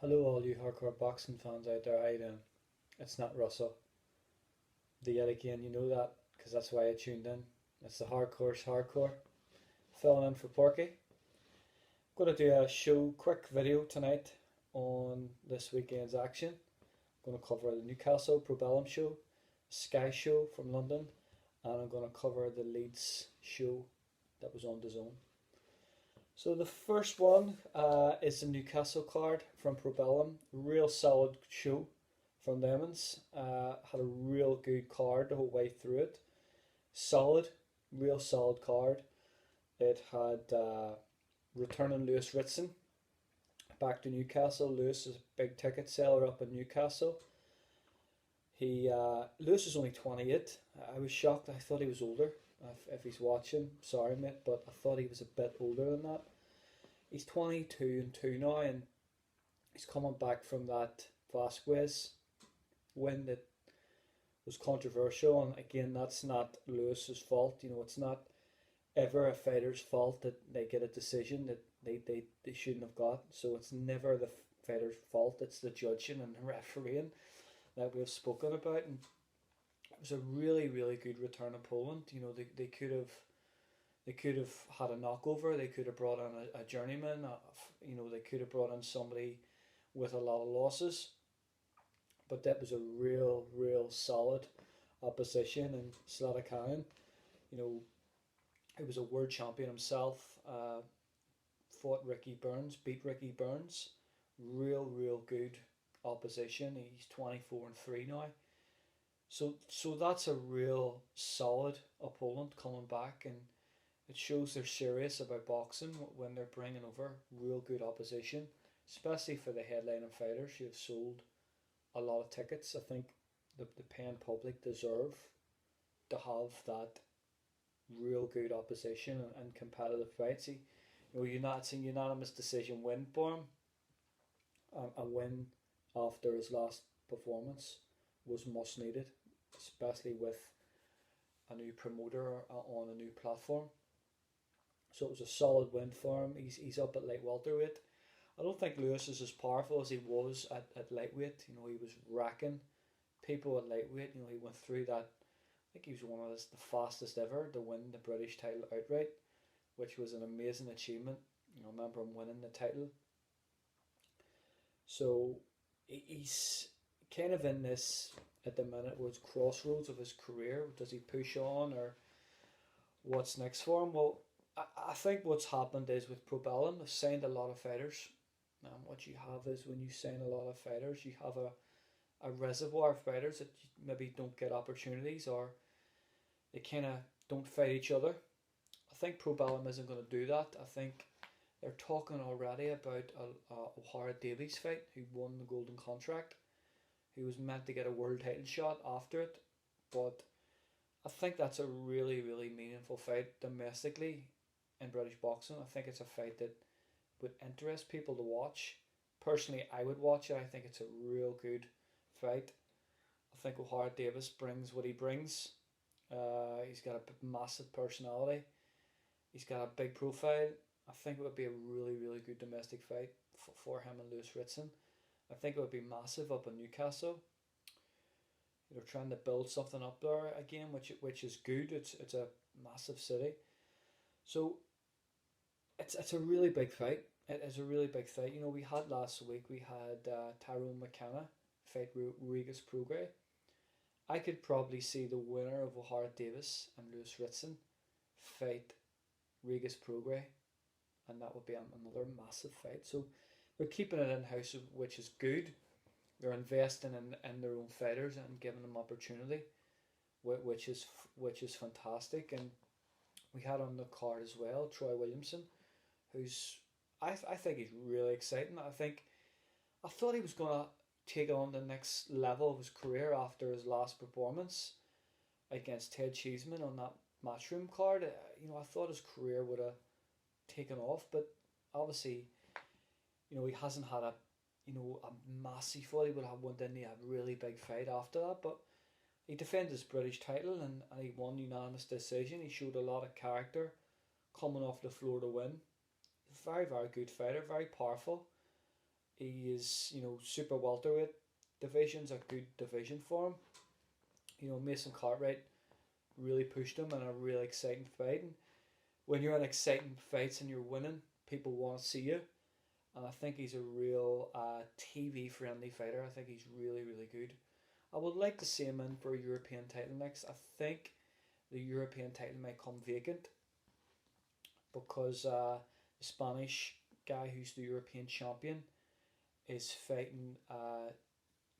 Hello, all you hardcore boxing fans out there. How you doing? It's not Russell. The yet again, you know that because that's why I tuned in. It's the hardcore's hardcore. Filling in for Porky. Going to do a quick video tonight on this weekend's action. I'm going to cover the Newcastle Probellum show, Sky show from London, and I'm going to cover the Leeds show that was on the zone. So the first one is the Newcastle card from Probellum. Real solid show from Lemons. Had a real good card the whole way through it. Solid, real solid card. It had returning Lewis Ritson back to Newcastle. Lewis is a big ticket seller up in Newcastle. Lewis is only 28. I was shocked. I thought he was older. If he's watching, sorry mate, but I thought he was a bit older than that. He's 22 and 2 now, and he's coming back from that Vasquez win that was controversial. And again, that's not Lewis's fault. You know, it's not ever a fighter's fault that they get a decision that they shouldn't have got. So it's never the fighter's fault. It's the judging and the refereeing that we've spoken about. And it was a really, really good return opponent. You know, they could have had a knockover. They could have brought in a journeyman. They could have brought in somebody with a lot of losses. But that was a real, real solid opposition. And Zlatan, you know, he was a world champion himself. Fought Ricky Burns, beat Ricky Burns. Real, real good opposition. He's 24 and 3 now. So that's a real solid opponent coming back, and it shows they're serious about boxing when they're bringing over real good opposition, especially for the headlining fighters who have sold a lot of tickets. I think the paying public deserve to have that real good opposition and competitive fights. It's a unanimous decision win for him. A win after his last performance was much needed, especially with a new promoter on a new platform. So it was a solid win for him. He's up at light welterweight. I don't think Lewis is as powerful as he was at lightweight. You know, he was racking people at lightweight. You know, he went through that. I think he was one of the fastest ever to win the British title outright, which was an amazing achievement. You know, I remember him winning the title. So he's kind of in this at the minute where it's crossroads of his career. Does he push on, or what's next for him? Well, I think what's happened is with Probellum, they've signed a lot of fighters. And what you have is when you sign a lot of fighters, you have a reservoir of fighters that maybe don't get opportunities, or they kind of don't fight each other. I think Probellum isn't going to do that. I think they're talking already about a O'Hara Davies fight, who won the Golden Contract, who was meant to get a world title shot after it. But I think that's a really, really meaningful fight domestically in British boxing. I think it's a fight that would interest people to watch. Personally, I would watch it. I think it's a real good fight. I think O'Hara Davies brings what he brings. He's got a massive personality. He's got a big profile. I think it would be a really, really good domestic fight for him and Lewis Ritson. I think it would be massive up in Newcastle. They're trying to build something up there again, which is good. It's a massive city. So it's a really big fight. It is a really big fight. You know, we had last week, we had Tyrone McKenna fight Regis Prograis. I could probably see the winner of O'Hara Davies and Lewis Ritson fight Regis Prograis, and that would be another massive fight. So they're keeping it in-house, which is good. They're investing in their own fighters and giving them opportunity, which is fantastic. And we had on the card as well Troy Williamson, who's I think he's really exciting. I thought he was gonna take on the next level of his career after his last performance against Ted Cheeseman on that Matchroom card. I thought his career would have taken off, but obviously, he hasn't had a massive fight. He would have won in a really big fight after that, but he defended his British title and he won unanimous decision. He showed a lot of character coming off the floor to win. Very, very good fighter, very powerful. He is, super welterweight division's a good division for him. Mason Cartwright really pushed him in a really exciting fight. And when you're in exciting fights and you're winning, people want to see you. And I think he's a real TV friendly fighter. I think he's really, really good. I would like to see him in for a European title next. I think the European title might come vacant because the Spanish guy who's the European champion is fighting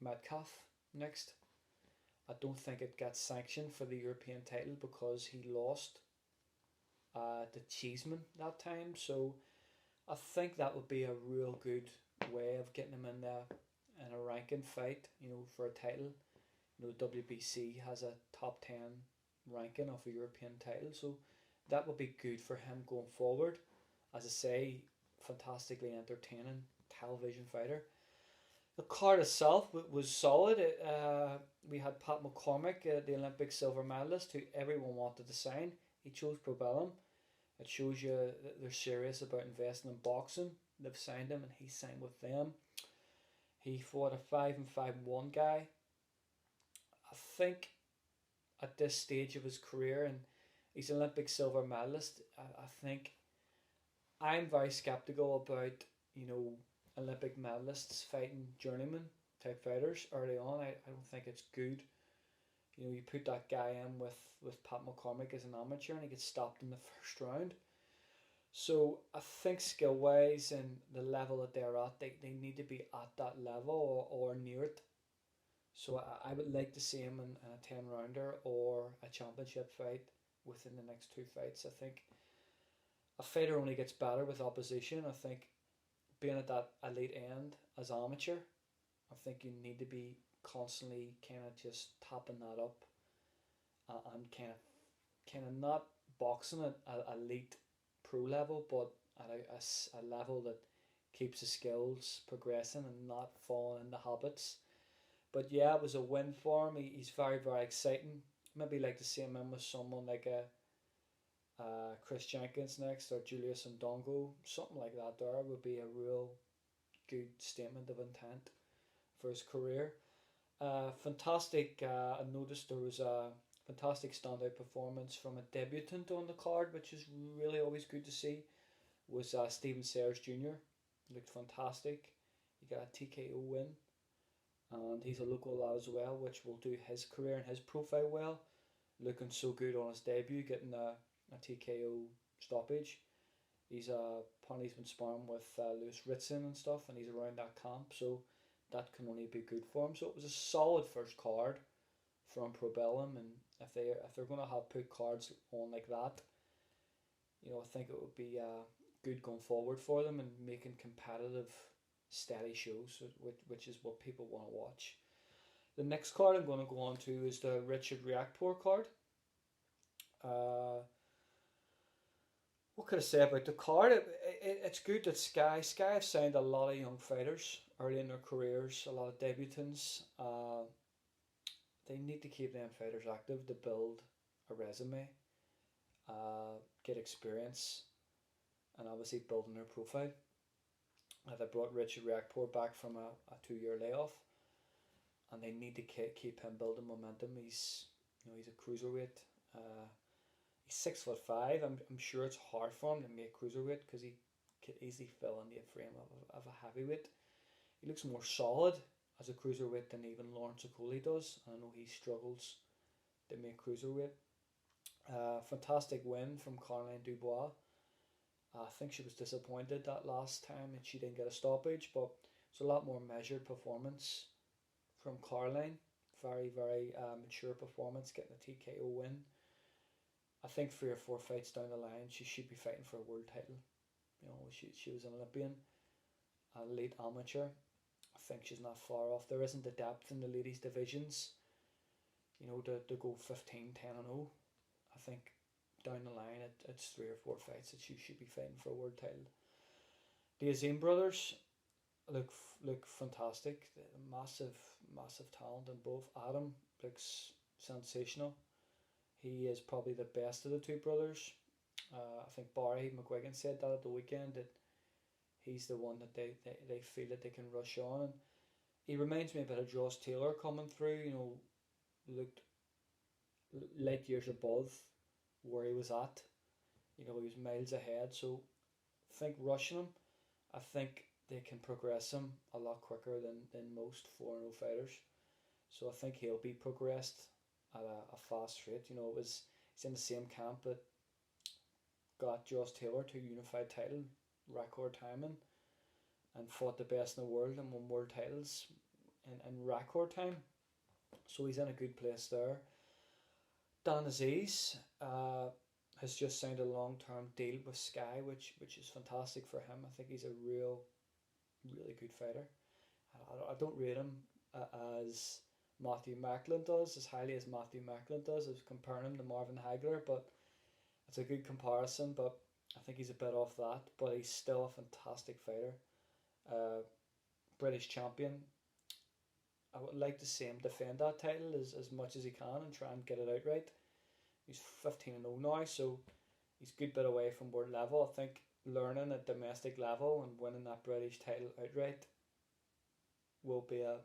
Metcalf next. I don't think it gets sanctioned for the European title because he lost to Cheeseman that time. So I think that would be a real good way of getting him in a ranking fight, for a title. WBC has a top 10 ranking of a European title, so that would be good for him going forward. As I say, fantastically entertaining television fighter. The card itself was solid. We had Pat McCormick, the Olympic silver medalist, who everyone wanted to sign. He chose Probellum. It shows you that they're serious about investing in boxing. They've signed him, and he signed with them. He fought a 5-5-1 guy. I think at this stage of his career, and he's an Olympic silver medalist, I think I'm very skeptical about, Olympic medalists fighting journeyman type fighters early on. I don't think it's good. You put that guy in with Pat McCormick as an amateur and he gets stopped in the first round. So I think skill wise and the level that they're at, they need to be at that level or near it. So I would like to see him in a 10 rounder or a championship fight within the next two fights. I think a fighter only gets better with opposition. I think being at that elite end as amateur, I think you need to be constantly kind of just topping that up and kind of not boxing at elite pro level, but at a level that keeps the skills progressing and not falling into habits. But yeah, it was a win for him. He's very, very exciting. Maybe like to see him in with someone like a Chris Jenkins next or Julius Ndongo, something like that. There would be a real good statement of intent for his career. Fantastic. I noticed there was a fantastic standout performance from a debutant on the card, which is really always good to see. Was Stephen Sayers Jr. Looked fantastic. He got a TKO win, and he's a local lad as well, which will do his career and his profile well. Looking so good on his debut, getting a TKO stoppage. He's apparently he's been sparring with Lewis Ritson and stuff, and he's around that camp, so that can only be good for him. So it was a solid first card from Probellum, and if they're going to have put cards on like that, I think it would be good going forward for them and making competitive, steady shows, which is what people want to watch. The next card I'm going to go on to is the Richard Riakporhe card. What could I say about the card? It's good that Sky have signed a lot of young fighters early in their careers, a lot of debutants. They need to keep them fighters active to build a resume, get experience, and obviously building their profile. They brought Richard Riakporhe back from a 2-year layoff, and they need to keep him building momentum. He's a cruiserweight. He's 6'5". I'm sure it's hard for him to make cruiserweight because he could easily fill in the frame of a heavyweight. He looks more solid as a cruiserweight than even Lawrence Okoli does. I know he struggles to make cruiserweight. Fantastic win from Caroline Dubois. I think she was disappointed that last time that she didn't get a stoppage, but it's a lot more measured performance from Caroline. Very, very mature performance, getting a TKO win. I think 3 or 4 fights down the line, she should be fighting for a world title. She was an Olympian, an elite amateur. I think she's not far off. There isn't the depth in the ladies divisions, to go 15, 10 and 0. I think down the line it's 3 or 4 fights that she should be fighting for a world title. The Azim brothers look fantastic. Massive talent in both. Adam looks sensational. He is probably the best of the two brothers. I think Barry McGuigan said that at the weekend, that he's the one that they feel that they can rush on. And he reminds me a bit of Josh Taylor coming through. Looked light years above where he was at. He was miles ahead. So I think rushing him, I think they can progress him a lot quicker than most 4-0 fighters. So I think he'll be progressed at a fast rate. He's in the same camp that got Josh Taylor to a unified title, record timing, and fought the best in the world and won world titles in record time. So he's in a good place there. Dan Aziz has just signed a long-term deal with Sky, which is fantastic for him. I think he's a really good fighter. I don't rate him as Matthew Macklin does, as highly as Matthew Macklin does. I was comparing him to Marvin Hagler, but it's a good comparison. But I think he's a bit off that, but he's still a fantastic fighter. British champion. I would like to see him defend that title as much as he can and try and get it outright. He's 15-0 now, so he's a good bit away from world level. I think learning at domestic level and winning that British title outright will be a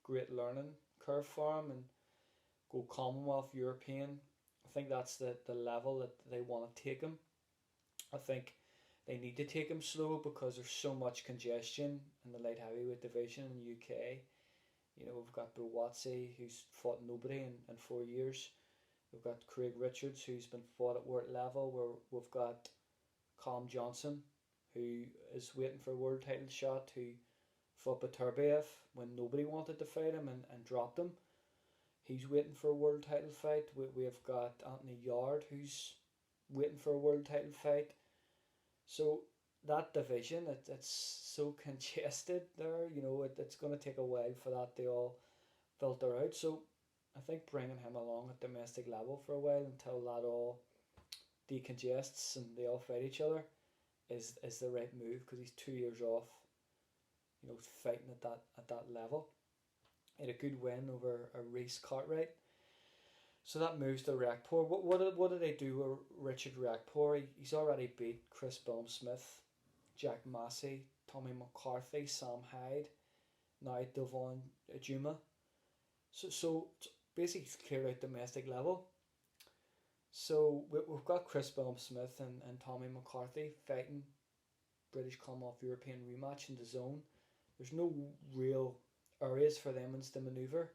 great learning curve for him, and go Commonwealth, European. I think that's the level that they want to take him. I think they need to take him slow because there's so much congestion in the light heavyweight division in the UK. We've got Buwatsi, who's fought nobody in 4 years. We've got Craig Richards, who's been fought at world level. We've got Calm Johnson, who is waiting for a world title shot, who fought Baturbiev when nobody wanted to fight him and dropped him. He's waiting for a world title fight. We've got Anthony Yard, who's waiting for a world title fight. So that division, it's so congested there. It's going to take a while for that to all filter out. So I think bringing him along at domestic level for a while until that all decongests and they all fight each other is the right move, because he's 2 years off, fighting at that level. He had a good win over a Reece Cartwright. So that moves to Riakporhe. What did they do with Richard Riakporhe? He's already beat Chris Smith, Jack Massey, Tommy McCarthy, Sam Hyde, now Devon Juma. So basically he's cleared out domestic level. So we've got Chris Smith and Tommy McCarthy fighting British Commonwealth European rematch in the zone. There's no real areas for them to manoeuvre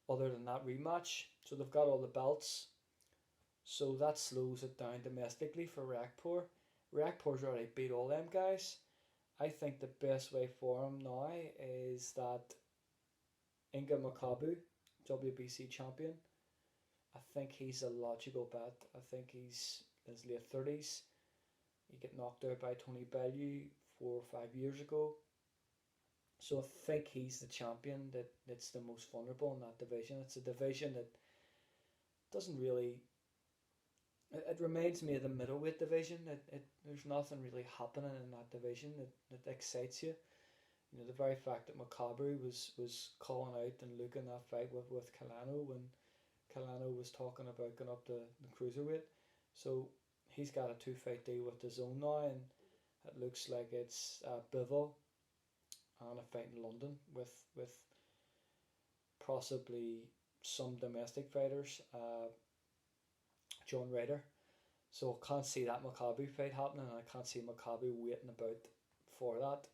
other than that rematch. So they've got all the belts. So that slows it down domestically for Riakporhe. Riakporhe's already beat all them guys. I think the best way for him now is that Inga Makabu, WBC champion, I think he's a logical bet. I think he's in his late 30s. He got knocked out by Tony Bellew 4 or 5 years ago. So I think he's the champion that's the most vulnerable in that division. It's a division that doesn't really... It reminds me of the middleweight division. There's nothing really happening in that division that excites you. The very fact that Makabu was calling out and looking that fight with Kalano when Kalano was talking about going up the cruiserweight. So he's got a 2-fight deal with the zone now, and it looks like it's Bivol and a fight in London with possibly some domestic fighters, John Ryder. So I can't see that Makabu fight happening, and I can't see Makabu waiting about for that.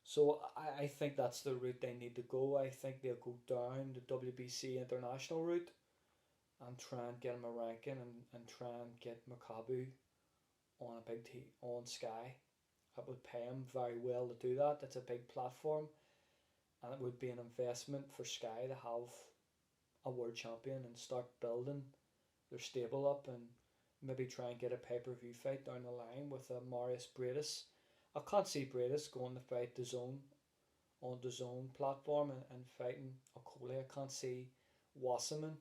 So I think that's the route they need to go. I think they'll go down the WBC international route and try and get him a ranking and try and get Makabu on a big on Sky. It would pay him very well to do that. It's a big platform, and it would be an investment for Sky to have a world champion and start building their stable up, and maybe try and get a pay-per-view fight down the line with Marius Bradis. I can't see Bradis going to fight the zone on the zone platform and fighting Okole. I can't see Wasserman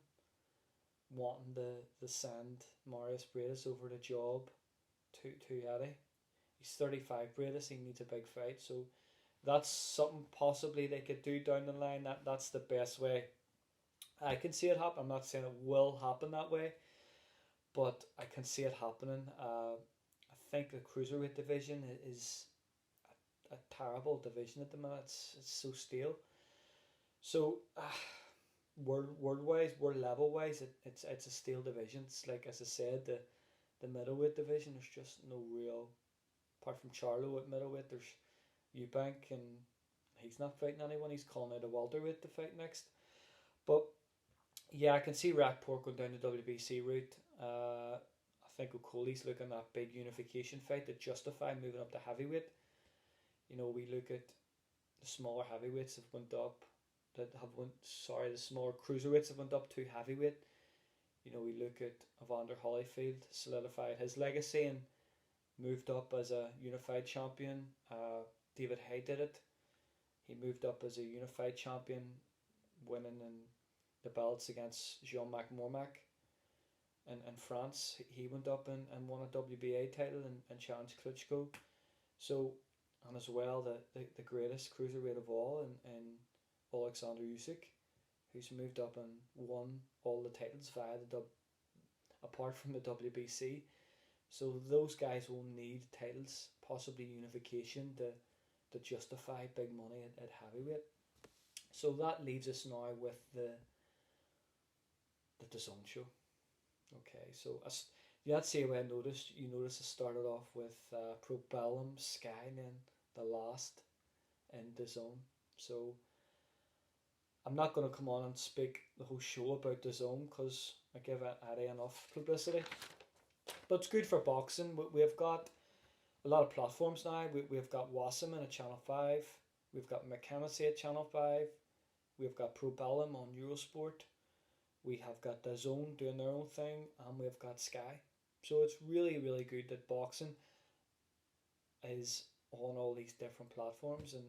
wanting to send Marius Bradis over the job to Eddie. He's 35, Bradis, he needs a big fight. So that's something possibly they could do down the line. That's the best way I can see it happen. I'm not saying it will happen that way, but I can see it happening. I think the cruiserweight division is a terrible division at the minute. It's so stale. So world wise, world level wise, it's a stale division. It's like, as I said, the middleweight division. There's just no real, apart from Charlo at middleweight. There's Eubank, and he's not fighting anyone. He's calling out a welterweight to fight next. But yeah, I can see Riakporhe going down the WBC route. I think Okoli's looking at that big unification fight to justify moving up to heavyweight. You know, we look at the smaller heavyweights have went up, the smaller cruiserweights have went up to heavyweight. You know, we look at Evander Holyfield solidified his legacy and moved up as a unified champion. David Haye did it. He moved up as a unified champion, winning in the belts against Jean-Marc Mormac in France. He went up and won a WBA title and challenged Klitschko. So, and as well, the greatest cruiserweight of all in Alexander Usyk, who's moved up and won all the titles via apart from the WBC. So those guys will need titles, possibly unification, to justify big money at heavyweight. So that leaves us now with the DAZN show. Okay, so that's the way I noticed. You notice it started off with Probellum, Sky, and then the last in DAZN. So I'm not going to come on and speak the whole show about DAZN because I give Eddie enough publicity. But it's good for boxing. We've got a lot of platforms now. We've got Wasserman at Channel 5. We've got McKenzie at Channel 5. We've got Probellum on Eurosport. We have got DAZN doing their own thing. And we've got Sky. So it's really, really good that boxing is on all these different platforms. And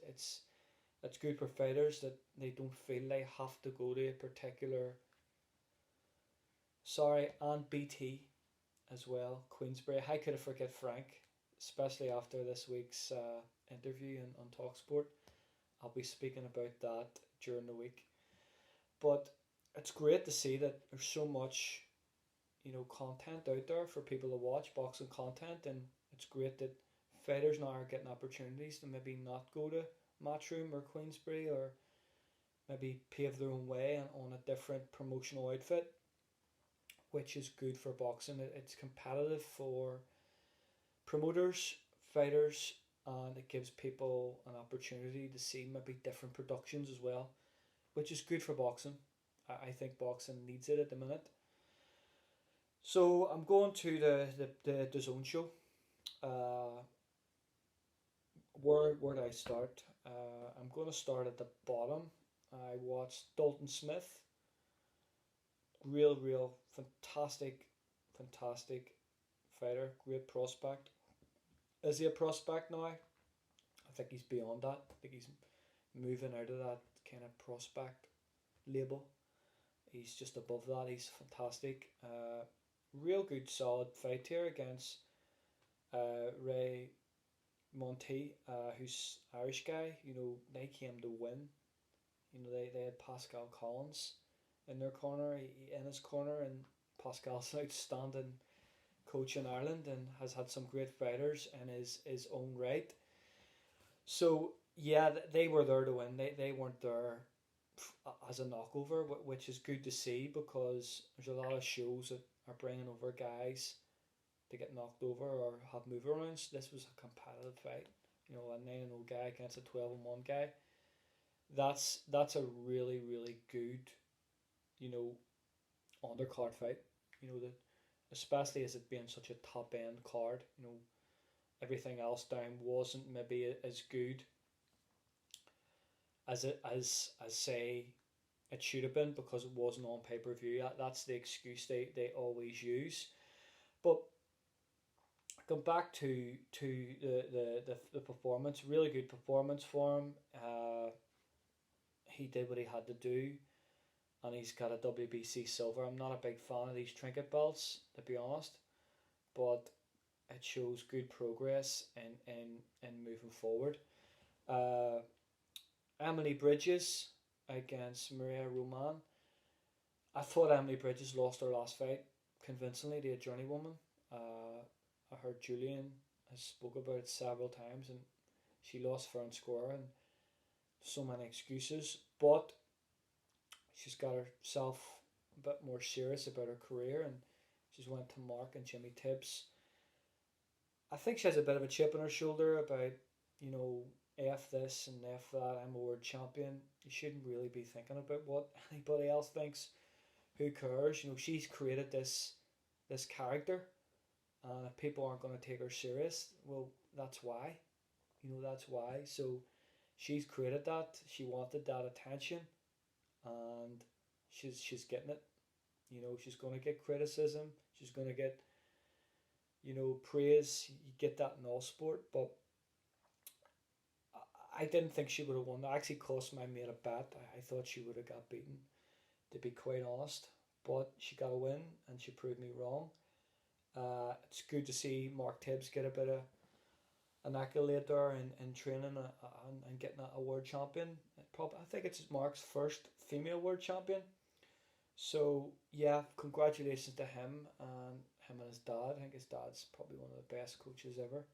it's good for fighters that they don't feel they have to go to a particular... and BT as well. Queensberry. How could I forget Frank? Especially after this week's interview on TalkSport. I'll be speaking about that during the week. But it's great to see that there's so much, content out there for people to watch, boxing content, and it's great that fighters now are getting opportunities to maybe not go to Matchroom or Queensberry, or maybe pave their own way on a different promotional outfit, which is good for boxing. It's competitive for promoters, fighters, and it gives people an opportunity to see maybe different productions as well, which is good for boxing. I think boxing needs it at the minute. So I'm going to the DAZN show. Where do I start? I'm going to start at the bottom. I watched Dalton Smith. Real fantastic fighter, great prospect. Is he a prospect now? I think he's beyond that. I think he's moving out of that kind of prospect label. He's just above that. He's fantastic. Real good solid fight here against Ray Monty, who's Irish guy. They came to win. They had Pascal Collins in their corner, in his corner, and Pascal's an outstanding coach in Ireland and has had some great fighters in his own right. So yeah, they were there to win. They weren't there as a knockover, which is good to see, because there's a lot of shows that are bringing over guys to get knocked over or have move arounds. This was a competitive fight. A 9-0 guy against a 12-1 guy. That's a really, really good, undercard fight. That, especially as it being such a top end card. Everything else down wasn't maybe as good as say it should have been, because it wasn't on pay-per-view. That's the excuse they always use. But go back to the performance. Really good performance for him. He did what he had to do, and he's got a WBC silver. I'm not a big fan of these trinket belts, to be honest, but it shows good progress in moving forward. Ebanie Bridges against Maria Roman. I thought Ebanie Bridges lost her last fight convincingly to a journeywoman. I heard Julian has spoke about it several times, and she lost fair and square, and so many excuses. But she's got herself a bit more serious about her career, and she's went to Mark and Jimmy Tibbs. I think she has a bit of a chip on her shoulder about, you know, F this and F that, I'm a world champion. You shouldn't really be thinking about what anybody else thinks. Who cares? You know, she's created this character, and if people aren't going to take her serious, well, that's why. You know, that's why. So she's created that. She wanted that attention, and she's getting it. You know, she's going to get criticism. She's going to get, you know, praise. You get that in all sport, but I didn't think she would have won. I actually cost my mate a bet. I thought she would have got beaten, to be quite honest. But she got a win, and she proved me wrong. It's good to see Mark Tibbs get a bit of an accolade there in training and getting a world champion. I think it's Mark's first female world champion. So yeah, congratulations to him and his dad. I think his dad's probably one of the best coaches ever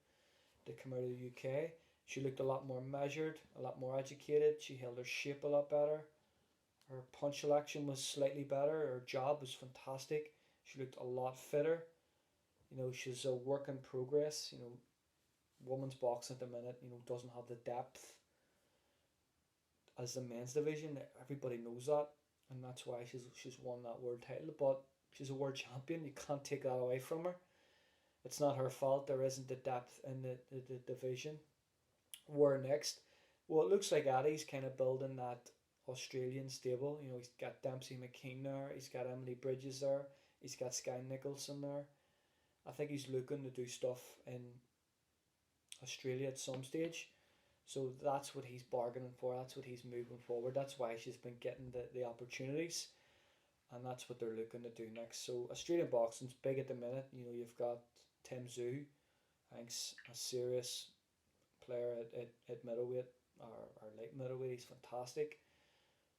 to come out of the UK. She looked a lot more measured, a lot more educated. She held her shape a lot better. Her punch selection was slightly better. Her job was fantastic. She looked a lot fitter. You know, she's a work in progress. You know, women's boxing at the minute, you know, doesn't have the depth as the men's division. Everybody knows that, and that's why she's won that world title. But she's a world champion. You can't take that away from her. It's not her fault. There isn't the depth in the division. Where next? Well, it looks like Addie's kind of building that Australian stable. You know, he's got Dempsey McKean there. He's got Ebanie Bridges there. He's got Sky Nicholson there. I think he's looking to do stuff in Australia at some stage. So that's what he's bargaining for. That's what he's moving forward. That's why she's been getting the opportunities. And that's what they're looking to do next. So Australian boxing's big at the minute. You know, you've got Tim Tszyu. I think a serious player at middleweight or late middleweight. He's fantastic.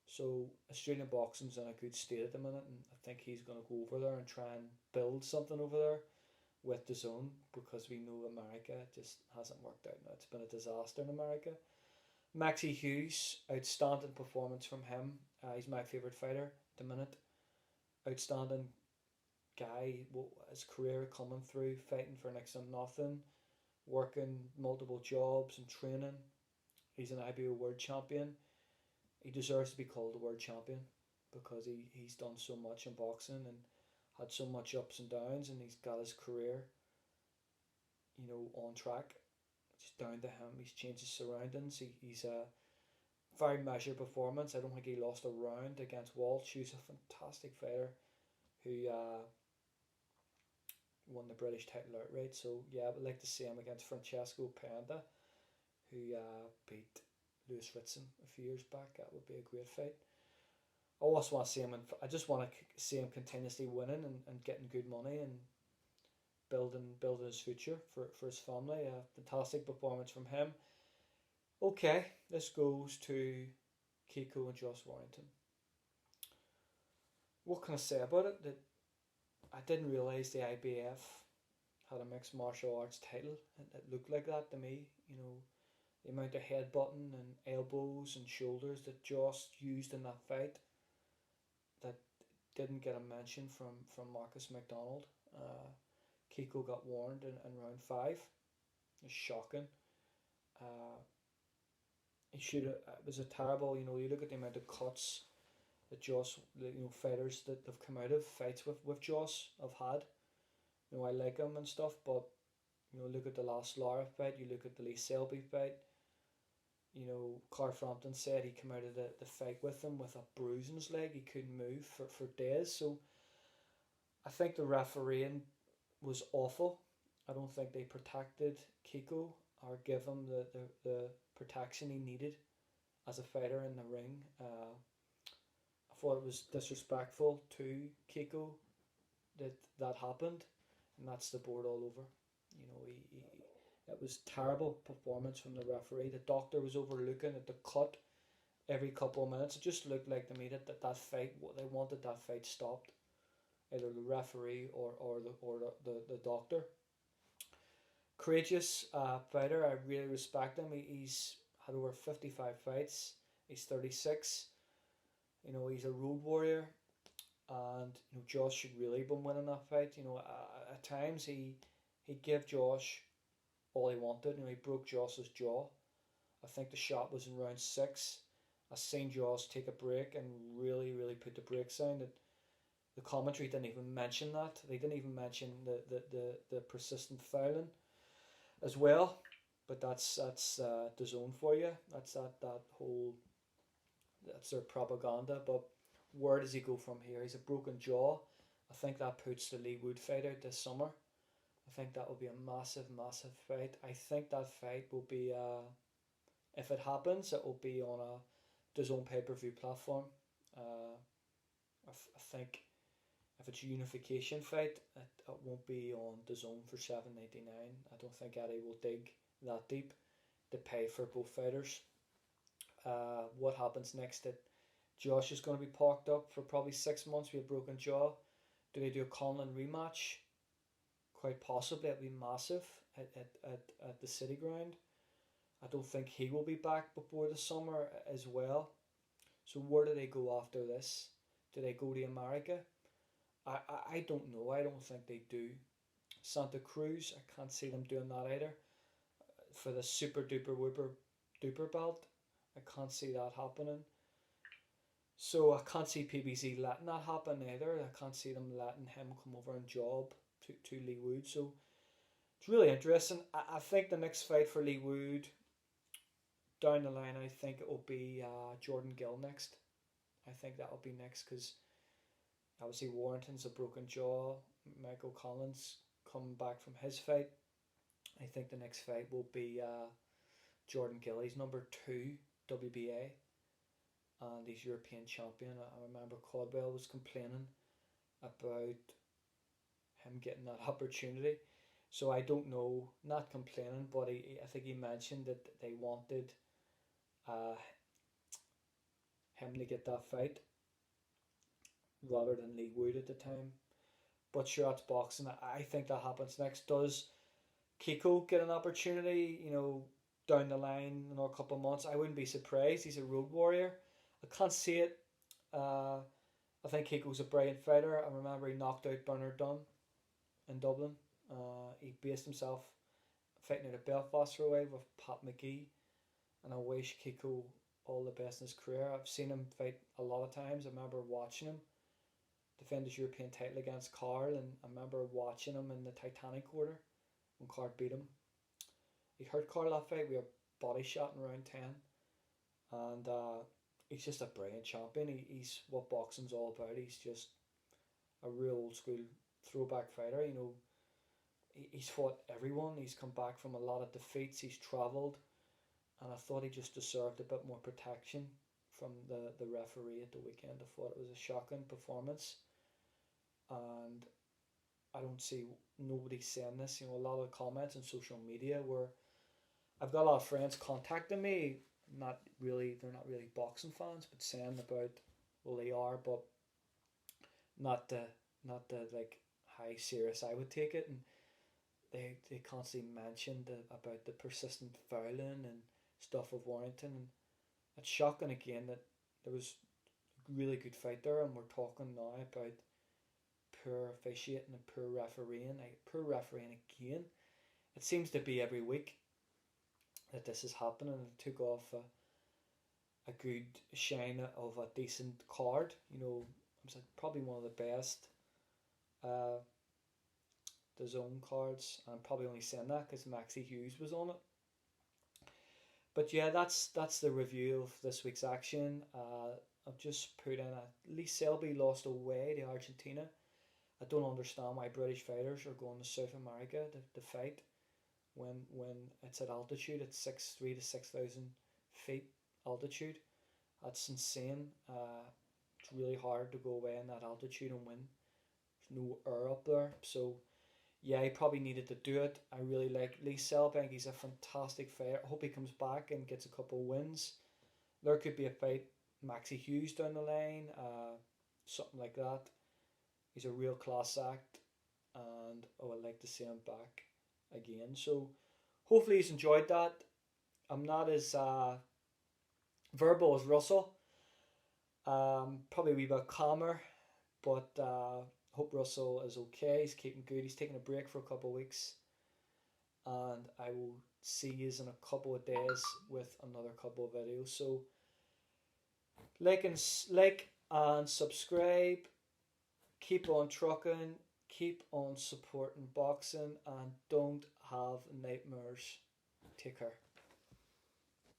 So Australian boxing's in a good state at the minute, and I think he's going to go over there and try and build something over there with the zone, because we know America just hasn't worked out now. It's been a disaster in America. Maxi Hughes, outstanding performance from him. He's my favourite fighter at the minute. Outstanding guy. His career coming through, fighting for next to nothing, working multiple jobs and training. He's an IBO world champion. He deserves to be called a world champion because he's done so much in boxing and had so much ups and downs, and he's got his career, you know, on track. It's down to him. He's changed his surroundings. He's a very measured performance. I don't think he lost a round against Walsh, who's a fantastic fighter who won the British title outright. So yeah, I would like to see him against Francesco Panda, who beat Lewis Ritson a few years back. That would be a great fight. I also want to see him, I just want to see him continuously winning and getting good money and building his future for his family. A fantastic performance from him. Okay, this goes to Kiko and Josh Warrington. What can I say about it? That I didn't realise the IBF had a mixed martial arts title. It looked like that to me. You know, the amount of headbutting and elbows and shoulders that Josh used in that fight that didn't get a mention from Marcus McDonald. Kiko got warned in round 5. It's shocking. He should have. It was a terrible. You know, you look at the amount of cuts that Josh, you know, fighters that have come out of fights with Josh have had. You know, I like him and stuff, but you know, look at the last Lara fight. You look at the Lee Selby fight. You know, Carl Frampton said he came out of the fight with him with a bruise in his leg. He couldn't move for days. So I think the refereeing was awful. I don't think they protected Kiko or give him the protection he needed as a fighter in the ring. I thought it was disrespectful to Kiko that happened, and that's the board all over. You know, it was terrible performance from the referee. The doctor was overlooking at the cut every couple of minutes. It just looked like to me that fight, they wanted that fight stopped, either the referee or the doctor. Courageous fighter. I really respect him. He's had over 55 fights. He's 36. You know, he's a road warrior, and you know Josh should really been winning that fight. You know, at times he gave Josh all he wanted. You know, he broke Josh's jaw. I think the shot was in round 6. I seen Josh take a break and really put the brakes on. That the commentary didn't even mention that. They didn't even mention the persistent fouling as well. But that's the zone for you. That's that whole, that's their propaganda. But where does he go from here? He's a broken jaw. I think that puts the Lee Wood fight out this summer. I think that will be a massive fight. I think that fight will be, if it happens, it will be on a DAZN pay-per-view platform. I think if it's a unification fight, it won't be on DAZN for $7.99. I don't think Eddie will dig that deep to pay for both fighters. What happens next? That Josh is going to be parked up for probably 6 months with a broken jaw. Do they do a Conlon rematch? Quite possibly. It'll be massive at the City Ground. I don't think he will be back before the summer as well. So where do they go after this? Do they go to America? I don't know. I don't think they do. Santa Cruz, I can't see them doing that either. For the super duper whooper duper belt, I can't see that happening. So I can't see PBC letting that happen either. I can't see them letting him come over and job to Lee Wood. So it's really interesting. I think the next fight for Lee Wood down the line, I think it will be Jordan Gill next. I think that will be next because obviously Warrington's a broken jaw. Michael Collins coming back from his fight. I think the next fight will be Jordan Gill. He's number 2 WBA. And he's European champion. I remember Caldwell was complaining about him getting that opportunity. So I don't know, not complaining, but I think he mentioned that they wanted him to get that fight rather than Lee Wood at the time. But sure, that's boxing. I think that happens next. Does Kiko get an opportunity, you know, down the line in a couple of months? I wouldn't be surprised. He's a road warrior. I can't see it. I think Kiko's a brilliant fighter. I remember he knocked out Bernard Dunn in Dublin. He based himself fighting out of Belfast for a while with Pat McGee. And I wish Kiko all the best in his career. I've seen him fight a lot of times. I remember watching him defend his European title against Carl, and I remember watching him in the Titanic quarter when Carl beat him. He hurt Carl that fight with a body shot in round 10. And he's just a brilliant champion. He's what boxing's all about. He's just a real old school throwback fighter. You know, he's fought everyone. He's come back from a lot of defeats. He's travelled. And I thought he just deserved a bit more protection from the referee at the weekend. I thought it was a shocking performance. And I don't see nobody saying this. You know, a lot of comments on social media where I've got a lot of friends contacting me, they're not really boxing fans, but saying about, well, they are, but not the like how serious I would take it. And they constantly mentioned about the persistent fouling and stuff of Warrington, and it's shocking again that there was a really good fight there, and we're talking now about poor officiating and poor refereeing. Again. It seems to be every week that this is happening, and it took off a good shine of a decent card. You know, it was probably one of the best DAZN cards, and I'm probably only saying that because Maxi Hughes was on it. But yeah, that's the review of this week's action. I've just put in Lee Selby lost away to Argentina. I don't understand why British fighters are going to South America to fight when it's at altitude at 6,300 to 6,000 feet altitude. That's insane. It's really hard to go away in that altitude and win. There's no air up there, so yeah, he probably needed to do it. I really like Lee Selby. I think he's a fantastic fighter. I hope he comes back and gets a couple of wins. There could be a fight, Maxi Hughes down the line, something like that. He's a real class act, and I would like to see him back. again. So hopefully he's enjoyed that. I'm not as verbal as Russell. Probably a wee bit calmer, but hope Russell is okay. He's keeping good. He's taking a break for a couple of weeks, and I will see you in a couple of days with another couple of videos. So like and subscribe. Keep on trucking. Keep on supporting boxing, and don't have nightmares. Take care.